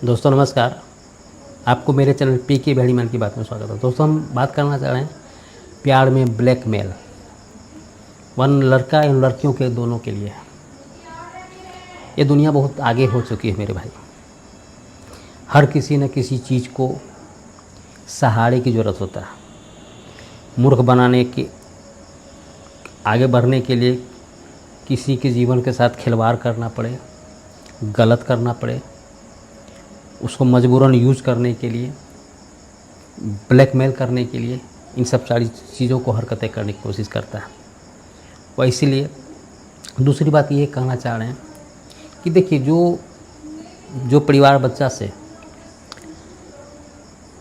दोस्तों नमस्कार। आपको मेरे चैनल पी के भेड़ी मन की बात में स्वागत है। दोस्तों हम बात करना चाह रहे हैं प्यार में ब्लैकमेल, वन लड़का एवं लड़कियों के दोनों के लिए। ये दुनिया बहुत आगे हो चुकी है मेरे भाई। हर किसी न किसी चीज़ को सहारे की ज़रूरत होता है। मूर्ख बनाने के, आगे बढ़ने के लिए किसी के जीवन के साथ खिलवाड़ करना पड़े, गलत करना पड़े, उसको मजबूरन यूज़ करने के लिए, ब्लैकमेल करने के लिए, इन सब सारी चीज़ों को हरकतें करने की कोशिश करता है। और इसीलिए दूसरी बात ये कहना चाह रहे हैं कि देखिए, जो परिवार बच्चा से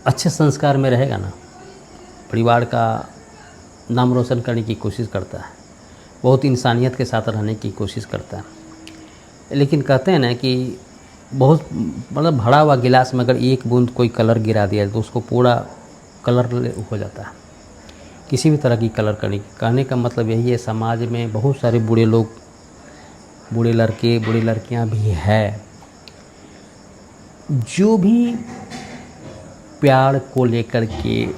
अच्छे संस्कार में रहेगा ना, परिवार का नाम रोशन करने की कोशिश करता है, बहुत इंसानियत के साथ रहने की कोशिश करता है। लेकिन कहते हैं ना कि बहुत मतलब भरा हुआ गिलास में अगर एक बूंद कोई कलर गिरा दिया तो उसको पूरा कलर हो जाता है। किसी भी तरह की कलर करने की, कहने का मतलब यही है, समाज में बहुत सारे बुरे लोग, बुरे लड़के, बुरी लड़कियां भी है, जो भी प्यार को लेकर के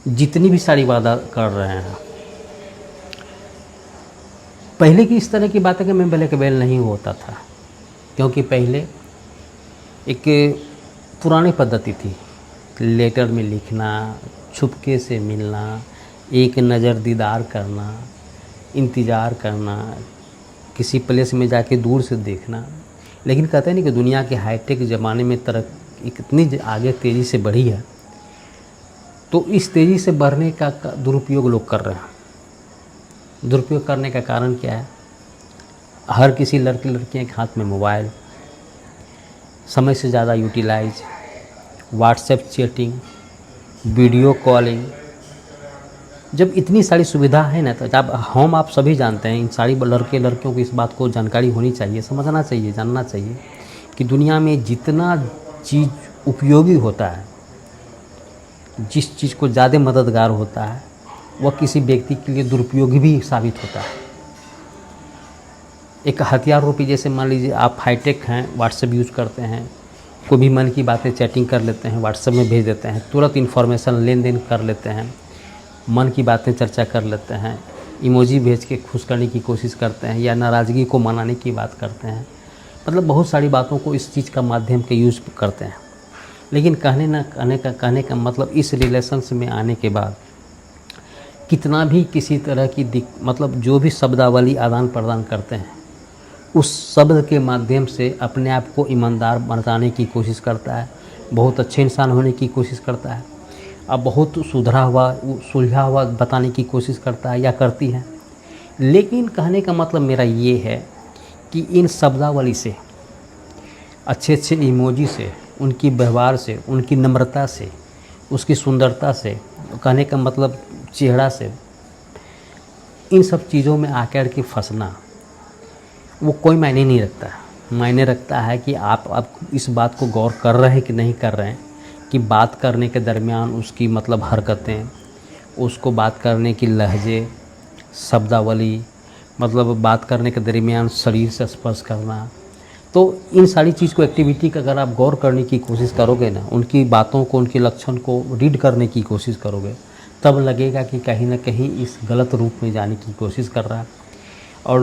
जितनी भी सारी वादा कर रहे हैं। पहले की इस तरह की बातें कि मैं ब्लैकमेल नहीं होता था, क्योंकि पहले एक पुरानी पद्धति थी, लेटर में लिखना, छुपके से मिलना, एक नज़र दीदार करना, इंतज़ार करना, किसी प्लेस में जाके दूर से देखना। लेकिन कहते हैं नहीं कि दुनिया के हाईटेक ज़माने में तरक्की इतनी आगे तेज़ी से बढ़ी है, तो इस तेज़ी से बढ़ने का दुरुपयोग लोग कर रहे हैं। दुरुपयोग करने का कारण क्या है? हर किसी लड़कियों के हाथ में मोबाइल, समय से ज़्यादा utilize, WhatsApp chatting, video calling. जब इतनी सारी सुविधा है ना, तो जब हम आप सभी जानते हैं, इन सारी लड़कियों को इस बात को जानकारी होनी चाहिए, समझना चाहिए, जानना चाहिए कि दुनिया में जितना चीज़ उपयोगी होता है, जिस चीज़ को ज़्यादा मददगार होता है, वह किसी व्यक्ति के लिए दुरुपयोगी भी साबित होता है। एक हथियार रूपी, जैसे मान लीजिए आप हाईटेक हैं, व्हाट्सएप यूज़ करते हैं, कोई भी मन की बातें चैटिंग कर लेते हैं, व्हाट्सएप में भेज देते हैं, तुरंत इन्फॉर्मेशन लेन देन कर लेते हैं, मन की बातें चर्चा कर लेते हैं, इमोजी भेज के खुश करने की कोशिश करते हैं या नाराज़गी को मनाने की बात करते हैं। मतलब बहुत सारी बातों को इस चीज़ का माध्यम के यूज़ करते हैं। लेकिन कहने का मतलब, इस रिलेशन्स में आने के बाद कितना भी किसी तरह की मतलब जो भी शब्दावली आदान प्रदान करते हैं, उस शब्द के माध्यम से अपने आप को ईमानदार बनाने की कोशिश करता है, बहुत अच्छे इंसान होने की कोशिश करता है, अब बहुत सुधरा हुआ, सुलझा हुआ बताने की कोशिश करता है या करती है। लेकिन कहने का मतलब मेरा ये है कि इन शब्दावली से, अच्छे अच्छे इमोजी से, उनकी व्यवहार से, उनकी नम्रता से, उसकी सुंदरता से, कहने का मतलब चेहरा से, इन सब चीज़ों में आकर के फंसना वो कोई मायने नहीं रखता है। मायने रखता है कि आप इस बात को गौर कर रहे हैं कि नहीं कर रहे हैं, कि बात करने के दरमियान उसकी मतलब हरकतें, उसको बात करने की लहजे, शब्दावली, मतलब बात करने के दरमियान शरीर से स्पर्श करना। तो इन सारी चीज़ को, एक्टिविटी का अगर आप गौर करने की कोशिश करोगे ना, उनकी बातों को, उनके लक्षण को रीड करने की कोशिश करोगे, तब लगेगा कि कहीं ना कहीं इस गलत रूप में जाने की कोशिश कर रहा है। और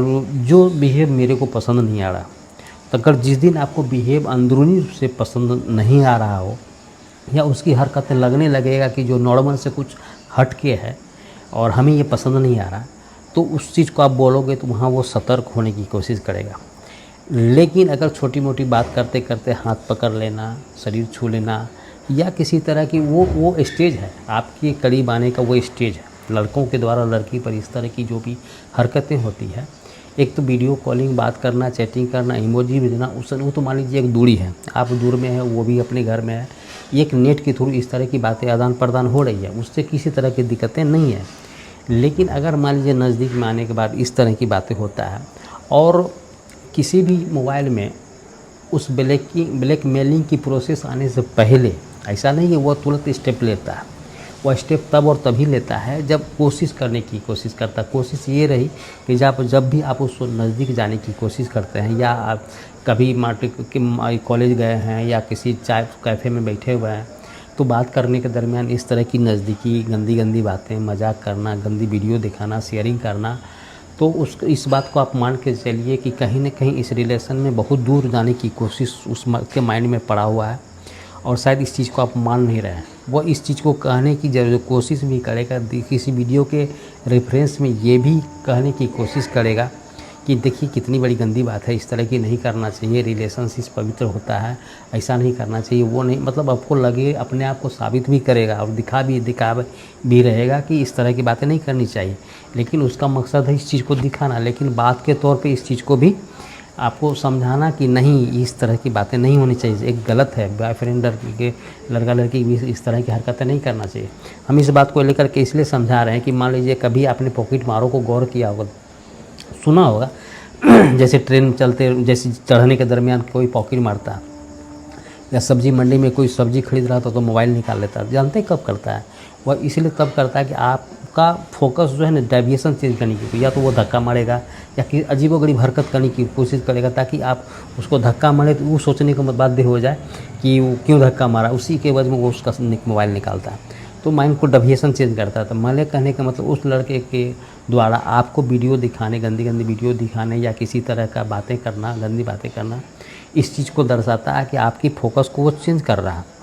जो बिहेव मेरे को पसंद नहीं आ रहा, तो अगर जिस दिन आपको बिहेव अंदरूनी रूप से पसंद नहीं आ रहा हो, या उसकी हरकतें लगने लगेगा कि जो नॉर्मल से कुछ हट के है और हमें ये पसंद नहीं आ रहा, तो उस चीज़ को आप बोलोगे तो वहाँ वो सतर्क होने की कोशिश करेगा। लेकिन अगर छोटी मोटी बात करते करते हाथ पकड़ लेना, शरीर छू लेना, या किसी तरह की वो स्टेज है, आपके करीब आने का वो स्टेज है। लड़कों के द्वारा लड़की पर इस तरह की जो भी हरकतें होती है, एक तो वीडियो कॉलिंग, बात करना, चैटिंग करना, इमोजी भेजना, वो तो मान लीजिए एक दूरी है, आप दूर में है, वो भी अपने घर में है, एक नेट के थ्रू इस तरह की बातें आदान प्रदान हो रही है, उससे किसी तरह की दिक्कतें नहीं है। लेकिन अगर मान लीजिए नज़दीक में आने के बाद इस तरह की बातें होता है, और किसी भी मोबाइल में उस ब्लैकमेलिंग की प्रोसेस आने से पहले, ऐसा नहीं है वो तुरंत स्टेप लेता है, वो स्टेप तब और तभी लेता है जब कोशिश करने की कोशिश करता है। कोशिश ये रही कि जब भी आप उस नज़दीक जाने की कोशिश करते हैं, या आप कभी कॉलेज गए हैं या किसी चाय कैफ़े में बैठे हुए हैं, तो बात करने के दरमियान इस तरह की नज़दीकी गंदी गंदी बातें, मजाक करना, गंदी वीडियो दिखाना, शेयरिंग करना, तो इस बात को आप मान के चलिए कि कहीं न कहीं इस रिलेशन में बहुत दूर जाने की कोशिश उसके माइंड में पड़ा हुआ है, और शायद इस चीज़ को आप मान नहीं रहे हैं। वो इस चीज़ को कहने की जो कोशिश भी करेगा, किसी वीडियो के रेफरेंस में ये भी कहने की कोशिश करेगा कि देखिए कितनी बड़ी गंदी बात है, इस तरह की नहीं करना चाहिए, रिलेशनशिप पवित्र होता है, ऐसा नहीं करना चाहिए, वो नहीं, मतलब आपको लगे, अपने आप को साबित भी करेगा और दिखा भी रहेगा कि इस तरह की बातें नहीं करनी चाहिए। लेकिन उसका मकसद है इस चीज़ को दिखाना, लेकिन बात के तौर पे इस चीज़ को भी आपको समझाना कि नहीं, इस तरह की बातें नहीं होनी चाहिए, एक गलत है। बॉयफ्रेंड के लड़का लड़की भी इस तरह की हरकतें नहीं करना चाहिए। हम इस बात को लेकर के इसलिए समझा रहे हैं कि मान लीजिए कभी आपने पॉकेट मारो को गौर किया होगा, सुना होगा जैसे ट्रेन चलते, जैसे चढ़ने के दरमियान कोई पॉकेट मारता है, या सब्जी मंडी में कोई सब्जी खरीद रहा था तो मोबाइल निकाल लेता है। जानते हैं कब करता है? वह इसलिए तब करता है कि आपका फोकस जो है ना, डेविएशन चेंज करने की, या तो वो धक्का मारेगा या कि अजीबोगरीब हरकत करने की कोशिश करेगा, ताकि आप उसको धक्का मारे तो वो सोचने को बाध्य हो जाए कि वो क्यों धक्का मारा, उसी के वजह में वो उसका मोबाइल निकालता है। तो माइंड को डेविएशन चेंज करता है। तो मैंने कहने का मतलब उस लड़के के द्वारा आपको वीडियो दिखाने, गंदी गंदी वीडियो दिखाने या किसी तरह का बातें करना, गंदी बातें करना, इस चीज़ को दर्शाता है कि आपकी फोकस को वो चेंज कर रहा है।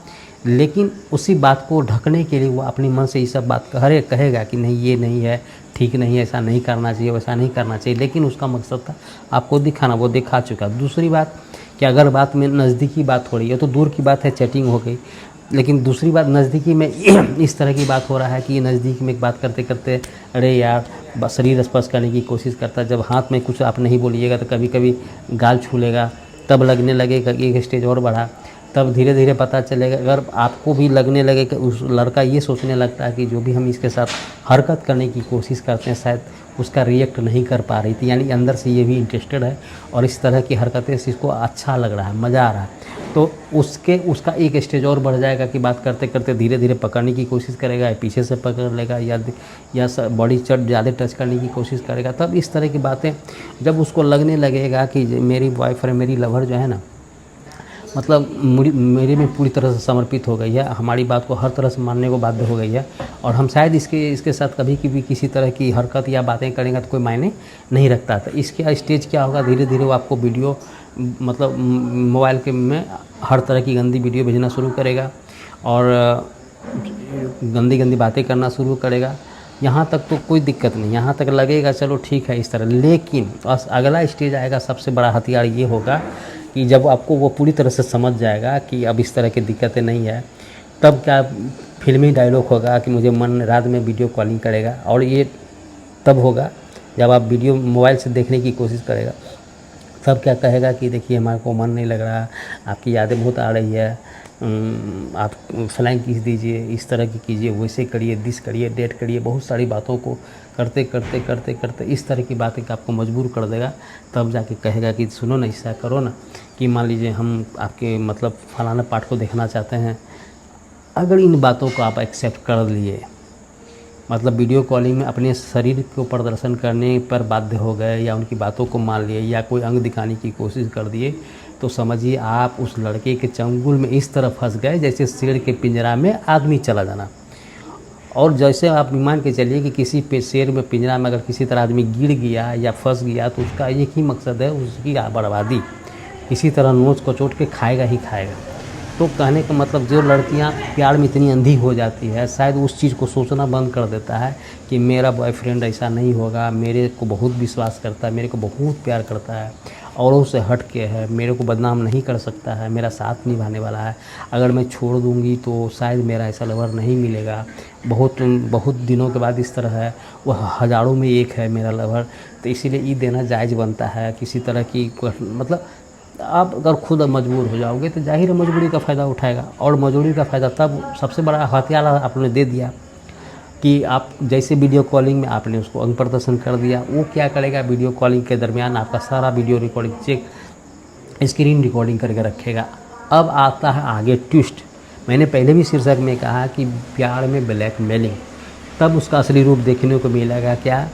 लेकिन उसी बात को ढकने के लिए वो अपने मन से ये सब बात कहेगा कि नहीं, ये नहीं है, ठीक नहीं है, ऐसा नहीं करना चाहिए, वैसा नहीं करना चाहिए, लेकिन उसका मकसद था आपको दिखाना, वो दिखा चुका। दूसरी बात कि अगर बात में नज़दीकी बात हो रही है तो दूर की बात है, चैटिंग हो गई, लेकिन दूसरी बात नज़दीकी में इस तरह की बात हो रहा है कि नज़दीकी में एक बात करते करते अरे यार शरीर स्पर्श करने की कोशिश करता है। जब हाथ में कुछ आप नहीं बोलिएगा तो कभी कभी गाल छू लेगा, तब लगने लगेगा, एक स्टेज और बढ़ा, तब धीरे धीरे पता चलेगा। अगर आपको भी लगने लगे कि उस लड़का ये सोचने लगता है कि जो भी हम इसके साथ हरकत करने की कोशिश करते हैं शायद उसका रिएक्ट नहीं कर पा रही थी, यानी अंदर से ये भी इंटरेस्टेड है और इस तरह की हरकतें से इसको अच्छा लग रहा है, मज़ा आ रहा है, तो उसका एक स्टेज और बढ़ जाएगा कि बात करते करते धीरे धीरे पकड़ने की कोशिश करेगा, पीछे से पकड़ लेगा, या बॉडी ज़्यादा टच करने की कोशिश करेगा। तब इस तरह की बातें जब उसको लगने लगेगा कि मेरी बॉयफ्रेंड, मेरी लवर जो है ना, मतलब मेरे में पूरी तरह से समर्पित हो गई है, हमारी बात को हर तरह से मानने को बाध्य हो गई है, और हम शायद इसके साथ कभी भी किसी तरह की हरकत या बातें करेंगे तो कोई मायने नहीं रखता था। इसके स्टेज क्या होगा, धीरे धीरे वो आपको वीडियो, मतलब मोबाइल के में हर तरह की गंदी वीडियो भेजना शुरू करेगा और गंदी गंदी बातें करना शुरू करेगा। यहाँ तक तो कोई दिक्कत नहीं, यहाँ तक लगेगा चलो ठीक है इस तरह। लेकिन अगला स्टेज आएगा, सबसे बड़ा हथियार ये होगा कि जब आपको वो पूरी तरह से समझ जाएगा कि अब इस तरह की दिक्कतें नहीं है, तब क्या फिल्मी डायलॉग होगा कि मुझे मन रात में वीडियो कॉलिंग करेगा। और ये तब होगा जब आप वीडियो मोबाइल से देखने की कोशिश करेगा, तब क्या कहेगा कि देखिए हमारे को मन नहीं लग रहा, आपकी यादें बहुत आ रही है, आप फ्लाइंग किस दीजिए, इस तरह की कीजिए, वैसे करिए, दिस करिए, डेट करिए, बहुत सारी बातों को करते करते करते करते इस तरह की बातें कि आपको मजबूर कर देगा। तब जाके कहेगा कि सुनो ना, ऐसा करो ना कि मान लीजिए हम आपके मतलब फलाना पार्ट को देखना चाहते हैं। अगर इन बातों को आप एक्सेप्ट कर लिए, मतलब वीडियो कॉलिंग में अपने शरीर को प्रदर्शन करने पर बाध्य हो गए या उनकी बातों को मान लिए या कोई अंग दिखाने की कोशिश कर दिए, तो समझिए आप उस लड़के के चंगुल में इस तरह फंस गए जैसे शेर के पिंजरा में आदमी चला जाना। और जैसे आप मान के चलिए कि किसी शेर में पिंजरा में अगर किसी तरह आदमी गिर गया या फंस गया तो उसका एक ही मकसद है, उसकी बर्बादी, किसी तरह नोच कचोट के खाएगा ही खाएगा। तो कहने का मतलब जो लड़कियां प्यार में इतनी अंधी हो जाती है, शायद उस चीज़ को सोचना बंद कर देता है कि मेरा बॉयफ्रेंड ऐसा नहीं होगा, मेरे को बहुत विश्वास करता है, मेरे को बहुत प्यार करता है, औरों से हट के है, मेरे को बदनाम नहीं कर सकता है, मेरा साथ निभाने वाला है, अगर मैं छोड़ दूंगी तो शायद मेरा ऐसा लवर नहीं मिलेगा, बहुत दिनों के बाद इस तरह है, वह हज़ारों में एक है मेरा लवर। तो इसीलिए ये देना जायज़ बनता है। किसी तरह की मतलब आप अगर खुद मजबूर हो जाओगे तो जाहिर है मजबूरी का फ़ायदा उठाएगा, और मजबूरी का फ़ायदा तब सबसे बड़ा हथियार आपने दे दिया कि आप जैसे वीडियो कॉलिंग में आपने उसको अंग प्रदर्शन कर दिया। वो क्या करेगा, वीडियो कॉलिंग के दरमियान आपका सारा वीडियो रिकॉर्डिंग स्क्रीन रिकॉर्डिंग करके रखेगा। अब आता है आगे ट्विस्ट, मैंने पहले भी शीर्षक में कहा कि प्यार में ब्लैकमेलिंग तब उसका असली रूप देखने को मिलेगा। क्या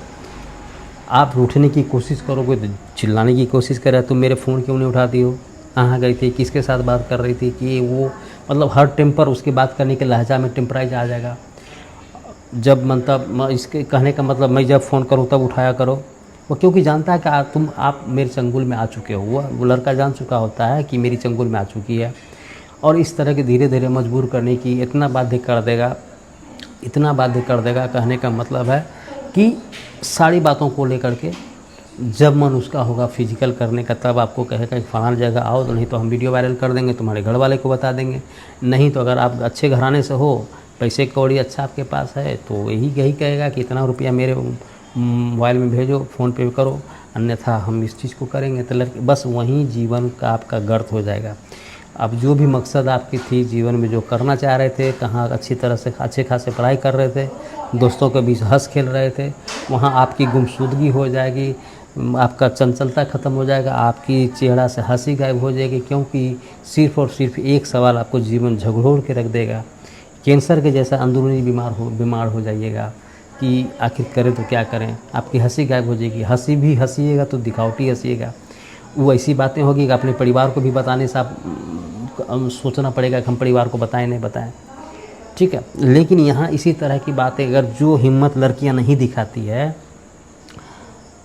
आप रूठने की कोशिश करोगे तो चिल्लाने की कोशिश करे, तुम मेरे फ़ोन क्यों नहीं उठाती हो, कहाँ गई थी, किसके साथ बात कर रही थी, कि वो मतलब हर टेम्पर उसकी बात करने के लहजा में टेम्पराइज आ जाएगा। जब मतलब इसके कहने का मतलब मैं जब फ़ोन करूँ तब उठाया करो। वो क्योंकि जानता है कि आप मेरे चंगुल में आ चुके हो। वो लड़का जान चुका होता है कि मेरी चंगुल में आ चुकी है, और इस तरह के धीरे धीरे मजबूर करने की इतना बाध्य कर देगा, इतना बाध्य कर देगा। कहने का मतलब है कि सारी बातों को लेकर के जब मन उसका होगा फिजिकल करने का, तब आपको कहेगा कि फलाना जगह आओ, तो नहीं तो हम वीडियो वायरल कर देंगे, तुम्हारे घर वाले को बता देंगे। नहीं तो अगर आप अच्छे घराने से हो, पैसे कौड़ी अच्छा आपके पास है, तो यही कहेगा कि इतना रुपया मेरे मोबाइल में भेजो, फ़ोन पे करो, अन्यथा हम इस चीज़ को करेंगे। तो लड़के बस वहीं जीवन का आपका गर्त हो जाएगा। अब जो भी मकसद आपकी थी जीवन में, जो करना चाह रहे थे, कहाँ अच्छी तरह से अच्छे खासे पढ़ाई कर रहे थे, दोस्तों के बीच हंस खेल रहे थे, वहाँ आपकी गुमशुदगी हो जाएगी, आपका चंचलता ख़त्म हो जाएगा, आपकी चेहरा से हंसी गायब हो जाएगी। क्योंकि सिर्फ़ और सिर्फ एक सवाल आपको जीवन झकझोर के रख देगा। कैंसर के जैसा अंदरूनी बीमार हो जाइएगा कि आखिर करें तो क्या करें। आपकी हंसी गायब हो जाएगी। हंसी भी हंसीएगा तो दिखावटी हंसीएगा। वो ऐसी बातें होगी कि अपने परिवार को भी बताने से आप सोचना पड़ेगा कि हम परिवार को बताएं नहीं बताएं, ठीक है। लेकिन यहाँ इसी तरह की बातें अगर जो हिम्मत लड़कियाँ नहीं दिखाती है,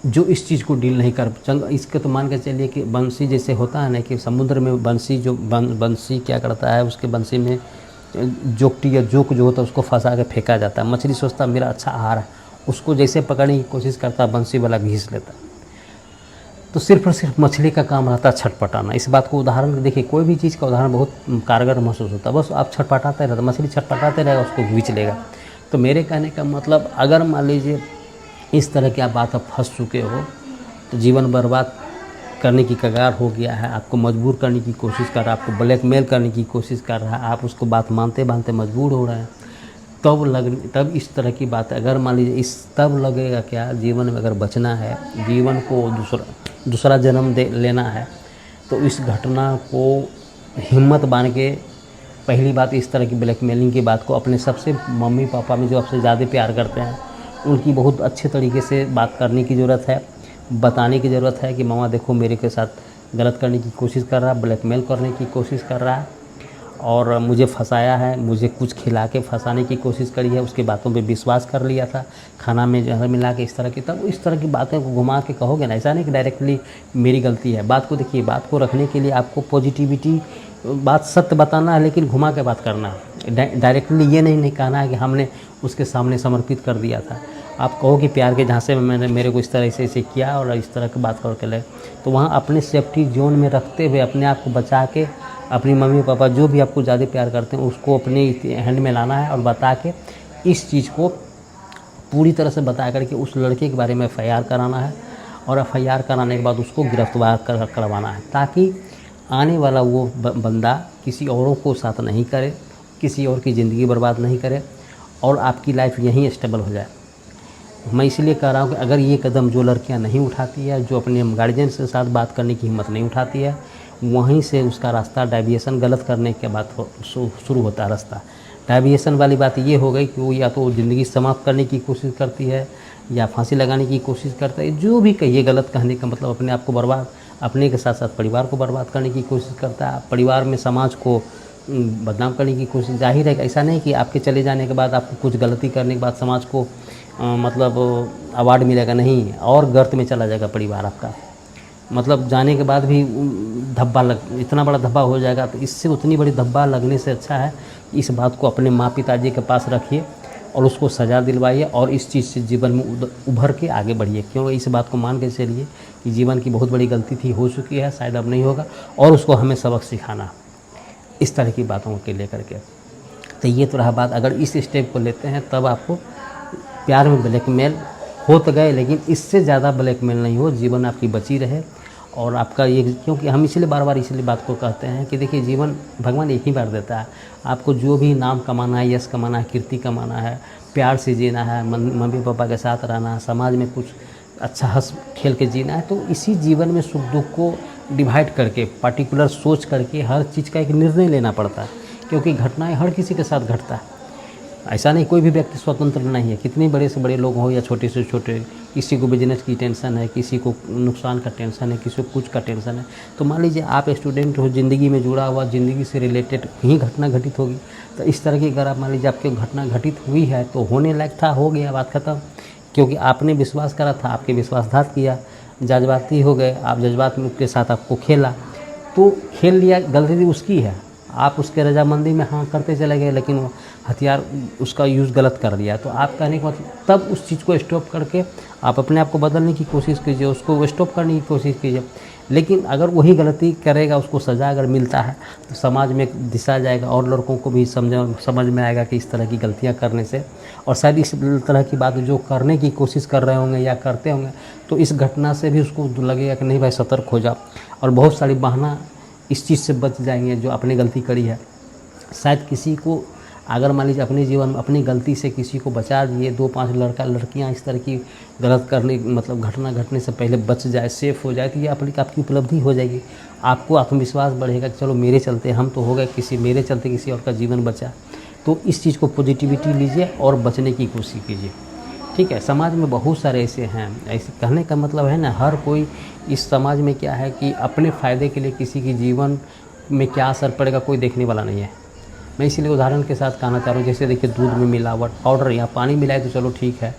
जो इस चीज़ को डील नहीं कर इसके, तो मान के चलिए कि बंसी जैसे होता है ना कि समुद्र में बंसी, जो बंसी क्या करता है, उसके बंसी में जोकटी या जोक जो होता है उसको फंसा के फेंका जाता है। मछली सोचता है मेरा अच्छा आहार है, उसको जैसे पकड़ने की कोशिश करता है, बंसी वाला घींच लेता है। तो सिर्फ और सिर्फ मछली का काम रहता है छटपटाना। इस बात को उदाहरण देखिए, कोई भी चीज़ का उदाहरण बहुत कारगर महसूस होता है। बस आप छटपटाते रहते, मछली छटपटाते रहेगा, उसको घींच लेगा। तो मेरे कहने का मतलब, अगर मान लीजिए इस तरह की आप बात आप फंस चुके हो, तो जीवन बर्बाद करने की कगार हो गया है, आपको मजबूर करने की कोशिश कर रहा है, आपको ब्लैकमेल करने की कोशिश कर रहा है, आप उसको बात मानते मानते मजबूर हो रहे हैं, तब इस तरह की बात अगर मान लीजिए तब लगेगा क्या, जीवन में अगर बचना है, जीवन को दूसरा जन्म लेना है, तो इस घटना को हिम्मत बांध के, पहली बात इस तरह की ब्लैकमेलिंग की बात को अपने सबसे मम्मी पापा में जो आपसे ज़्यादा प्यार करते हैं, उनकी बहुत अच्छे तरीके से बात करने की ज़रूरत है, बताने की ज़रूरत है कि मामा देखो मेरे के साथ गलत करने की कोशिश कर रहा है, ब्लैकमेल करने की कोशिश कर रहा है, और मुझे फंसाया है, मुझे कुछ खिला के फंसाने की कोशिश करी है, उसकी बातों पे विश्वास कर लिया था, खाना में जहर मिला के इस तरह की। तब इस तरह की बातें को घुमा के कहोगे ना, ऐसा नहीं कि डायरेक्टली मेरी गलती है। बात को देखिए, बात को रखने के लिए आपको पॉजिटिविटी, बात सत्य बताना है, लेकिन घुमा के बात करना है। डायरेक्टली ये नहीं कहना है कि हमने उसके सामने समर्पित कर दिया था। आप कहो कि प्यार के झांसे में मैंने मेरे को इस तरह से किया और इस तरह की बात करके ले, तो वहाँ अपने सेफ्टी जोन में रखते हुए अपने आप को बचा के, अपनी मम्मी पापा जो भी आपको ज़्यादा प्यार करते हैं उसको अपने हैंड में लाना है, और बता के इस चीज़ को पूरी तरह से बता करके उस लड़के के बारे में FIR कराना है, और FIR कराने के बाद उसको गिरफ्तार करवाना है, ताकि आने वाला वो बंदा किसी औरों को साथ नहीं करे, किसी और की ज़िंदगी बर्बाद नहीं करे, और आपकी लाइफ यहीं स्टेबल हो जाए। मैं इसलिए कह रहा हूँ कि अगर ये कदम जो लड़कियां नहीं उठाती है, जो अपने गार्जियन के साथ बात करने की हिम्मत नहीं उठाती है, वहीं से उसका रास्ता डेविएशन गलत करने के बाद शुरू होता है रास्ता। डेविएशन वाली बात ये हो गई कि वो या तो ज़िंदगी समाप्त करने की कोशिश करती है, या फांसी लगाने की कोशिश करता है, जो भी कहिए। गलत कहने का मतलब अपने आप को बर्बाद, अपने के साथ साथ परिवार को बर्बाद करने की कोशिश करता है, परिवार में समाज को बदनाम करने की कोशिश। जाहिर है ऐसा नहीं कि आपके चले जाने के बाद, आपको कुछ गलती करने के बाद समाज को मतलब अवार्ड मिलेगा, नहीं, और गर्त में चला जाएगा परिवार आपका। मतलब जाने के बाद भी इतना बड़ा धब्बा हो जाएगा। तो इससे उतनी बड़ी धब्बा लगने से अच्छा है इस बात को अपने माँ पिताजी के पास रखिए और उसको सज़ा दिलवाइए, और इस चीज़ से जीवन में उभर के आगे बढ़िए। क्यों, इस बात को मान के चलिए कि जीवन की बहुत बड़ी गलती थी, हो चुकी है, शायद अब नहीं होगा, और उसको हमें सबक सिखाना, इस तरह की बातों के लेकर के। तो ये तो रहा बात, अगर इस स्टेप को लेते हैं तब आपको प्यार में ब्लैकमेल हो तो गए, लेकिन इससे ज़्यादा ब्लैकमेल नहीं हो, जीवन आपकी बची रहे। और आपका ये, क्योंकि हम इसलिए बार बार इसलिए बात को कहते हैं कि देखिए जीवन भगवान एक ही बार देता है। आपको जो भी नाम कमाना है, यश कमाना है, कीर्ति कमाना है, प्यार से जीना है, मम्मी पापा के साथ रहना है, समाज में कुछ अच्छा हंस खेल के जीना है, तो इसी जीवन में सुख दुख को डिवाइड करके, पार्टिकुलर सोच करके हर चीज़ का एक निर्णय लेना पड़ता है। क्योंकि घटनाएं हर किसी के साथ घटता है। ऐसा नहीं कोई भी व्यक्ति स्वतंत्र नहीं है, कितने बड़े से बड़े लोग हों या छोटे से छोटे, किसी को बिजनेस की टेंशन है, किसी को नुकसान का टेंशन है, किसी को कुछ का टेंशन है। तो मान लीजिए आप स्टूडेंट हो, ज़िंदगी में जुड़ा हुआ, ज़िंदगी से रिलेटेड ही घटना घटित होगी। तो इस तरह की अगर आप मान लीजिए आपकी घटना घटित हुई है तो होने लायक था, हो गया, बात खत्म। क्योंकि आपने विश्वास करा था, आपके विश्वासघात किया, जज्बाती हो गए, आप जज्बात में के साथ आपको खेला, तो खेल लिया, गलती उसकी है। आप उसके रजामंदी में हाँ करते चले गए, लेकिन वो हथियार उसका यूज़ गलत कर दिया। तो आप कहने के मतलब तब उस चीज़ को स्टॉप करके आप अपने आप को बदलने की कोशिश कीजिए, उसको स्टॉप करने की कोशिश कीजिए। लेकिन अगर वही गलती करेगा, उसको सज़ा अगर मिलता है तो समाज में एक दिशा जाएगा और लड़कों को भी समझ में आएगा कि इस तरह की गलतियां करने से, और शायद इस तरह की बात जो करने की कोशिश कर रहे होंगे या करते होंगे तो इस घटना से भी उसको लगेगा कि नहीं भाई सतर्क हो जाओ, और बहुत सारी बहाना इस चीज़ से बच जाएंगे जो आपने गलती करी है। शायद किसी को अगर मान लीजिए अपने जीवन में अपनी गलती से किसी को बचा दिए, 2-5 लड़कियां इस तरह की गलत करने मतलब घटना घटने से पहले बच जाए, सेफ हो जाए, तो ये आपकी उपलब्धि हो जाएगी। आपको आत्मविश्वास बढ़ेगा कि चलो मेरे चलते हम तो हो गए, मेरे चलते किसी और का जीवन बचा। तो इस चीज़ को पॉजिटिविटी लीजिए और बचने की कोशिश कीजिए, ठीक है। समाज में बहुत सारे ऐसे हैं, ऐसे कहने का मतलब है ना, हर कोई इस समाज में क्या है कि अपने फ़ायदे के लिए किसी के जीवन में क्या असर पड़ेगा कोई देखने वाला नहीं है। मैं इसीलिए उदाहरण के साथ कहना चाह रहा हूँ, जैसे देखिए दूध में मिलावट, पाउडर या पानी मिलाए तो चलो ठीक है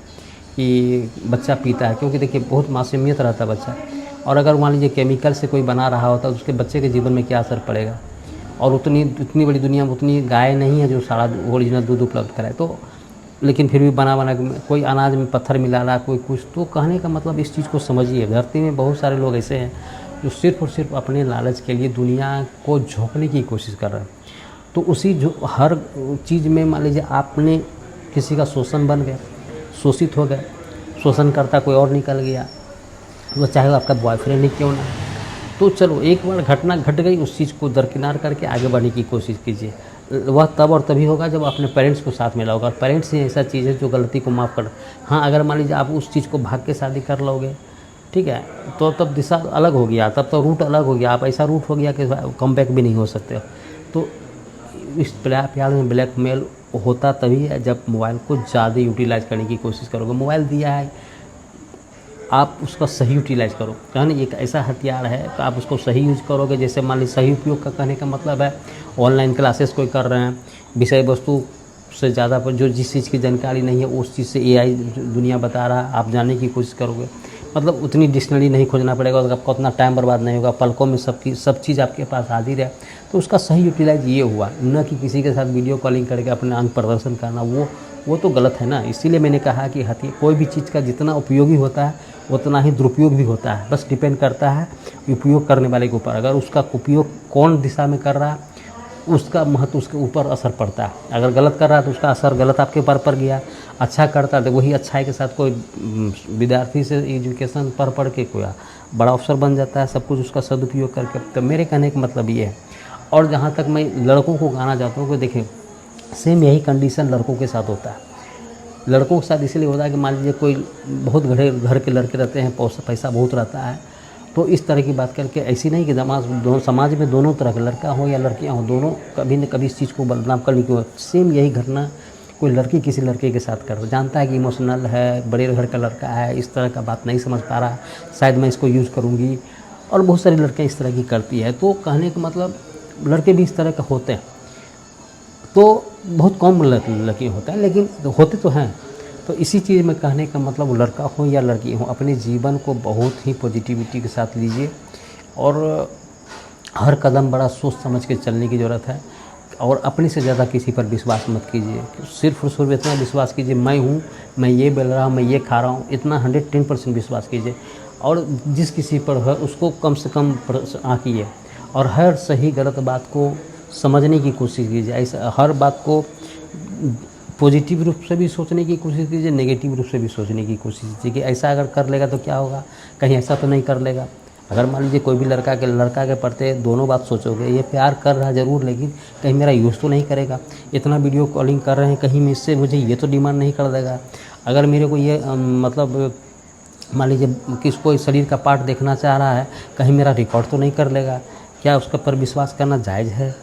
कि बच्चा पीता है, क्योंकि देखिए बहुत मासूमियत रहता है बच्चा, और अगर मान लीजिए केमिकल से कोई बना रहा होता है तो उसके बच्चे के जीवन में क्या असर पड़ेगा। और उतनी बड़ी दुनिया में उतनी गाय नहीं है जो सारा ओरिजिनल दूध उपलब्ध कराए, तो लेकिन फिर भी बना कोई अनाज में पत्थर मिला रहा, कोई कुछ। तो कहने का मतलब इस चीज़ को समझिए, धरती में बहुत सारे लोग ऐसे हैं जो सिर्फ़ और सिर्फ अपने लालच के लिए दुनिया को झोंकने की कोशिश कर रहे हैं। तो उसी जो हर चीज़ में मान लीजिए आपने किसी का शोषण बन गए, शोषित हो गए, शोषण करता कोई और निकल गया, वो चाहे वो आपका बॉयफ्रेंड ही क्यों ना, तो चलो एक बार घटना घट गई, उस चीज़ को दरकिनार करके आगे बढ़ने की कोशिश कीजिए। वह तब और तभी होगा जब अपने पेरेंट्स को साथ मिला होगा। पेरेंट्स ही ऐसा चीज़ है जो गलती को माफ़ कर। हाँ, अगर मान लीजिए आप उस चीज़ को भाग के शादी कर लोगे, ठीक है, तो तब दिशा अलग हो गया, तब तो रूट अलग हो गया, आप ऐसा रूट हो गया कि कम बैक भी नहीं हो सकते हो। तो इस प्यार में ब्लैकमेल होता तभी है जब मोबाइल को ज़्यादा यूटिलाइज़ करने की कोशिश करोगे। मोबाइल दिया है, आप उसका सही यूटिलाइज़ करो। कहने एक ऐसा हथियार है तो आप उसको सही यूज़ करोगे। जैसे मान लीजिए सही उपयोग का कहने का मतलब है ऑनलाइन क्लासेस कोई कर रहे हैं, विषय वस्तु से ज़्यादा पर जो जिस चीज़ की जानकारी नहीं है उस चीज़ से AI दुनिया बता रहा है, आप जानने की कोशिश करोगे। मतलब उतनी डिक्शनरी नहीं खोजना पड़ेगा, तो आपका उतना टाइम बर्बाद नहीं होगा, पलकों में सब चीज़ आपके पास हाजिर है। तो उसका सही यूटिलाइज ये हुआ, न कि किसी के साथ वीडियो कॉलिंग करके अपने अंग प्रदर्शन करना, वो तो गलत है ना। इसीलिए मैंने कहा कि कोई भी चीज़ का जितना उपयोगी होता है उतना ही दुरुपयोग भी होता है। बस डिपेंड करता है उपयोग करने वाले के ऊपर। अगर उसका उपयोग कौन दिशा में कर रहा है उसका महत्व उसके ऊपर असर पड़ता है। अगर गलत कर रहा है तो उसका असर गलत आपके ऊपर पड़ गया। अच्छा करता है तो वही अच्छाई के साथ कोई विद्यार्थी से एजुकेशन पढ़ के कोई बड़ा अफसर बन जाता है, सब कुछ उसका सदुपयोग करके। तो मेरे कहने का मतलब ये है। और जहाँ तक मैं लड़कों को कहना चाहता हूँ कि देखें, सेम यही कंडीशन लड़कों के साथ होता है। लड़कों के साथ इसलिए होता है कि मान लीजिए कोई बहुत घर के लड़के रहते हैं, पैसा बहुत रहता है, तो इस तरह की बात करके ऐसी नहीं कि समाज में दोनों तरह के लड़का हो या लड़कियां हो, दोनों कभी न कभी इस चीज़ को बदनाम करने की। सेम यही घटना कोई लड़की किसी लड़के के साथ कर जानता है कि इमोशनल है, बड़े घर का लड़का है, इस तरह का बात नहीं समझ पा रहा, शायद मैं इसको यूज़ करूँगी, और बहुत सारी लड़कियाँ इस तरह की करती है। तो कहने का मतलब लड़के भी इस तरह के होते हैं, तो बहुत कम लड़के होता है, लेकिन होते तो हैं। तो इसी चीज़ में कहने का मतलब लड़का हो या लड़की हो, अपने जीवन को बहुत ही पॉजिटिविटी के साथ लीजिए और हर कदम बड़ा सोच समझ के चलने की ज़रूरत है। और अपने से ज़्यादा किसी पर विश्वास मत कीजिए। सिर्फ और सिर्फ इतना विश्वास कीजिए, मैं हूँ, मैं ये बोल रहा हूँ, मैं ये खा रहा हूँ, इतना 110% विश्वास कीजिए। और जिस किसी पर है उसको कम से कम आंकिए, और हर सही गलत बात को समझने की कोशिश कीजिए। ऐसा हर बात को पॉजिटिव रूप से भी सोचने की कोशिश कीजिए, नेगेटिव रूप से भी सोचने की कोशिश कीजिए कि ऐसा अगर कर लेगा तो क्या होगा, कहीं ऐसा तो नहीं कर लेगा। अगर मान लीजिए कोई भी लड़का के प्रति दोनों बात सोचोगे, ये प्यार कर रहा है ज़रूर, लेकिन कहीं मेरा यूज़ तो नहीं करेगा, इतना वीडियो कॉलिंग कर रहे हैं, कहीं में इससे मुझे ये तो डिमांड नहीं कर देगा। अगर मेरे को ये मतलब मान लीजिए किसको शरीर का पार्ट देखना चाह रहा है, कहीं मेरा रिकॉर्ड तो नहीं कर लेगा, क्या उसका पर विश्वास करना जायज़ है।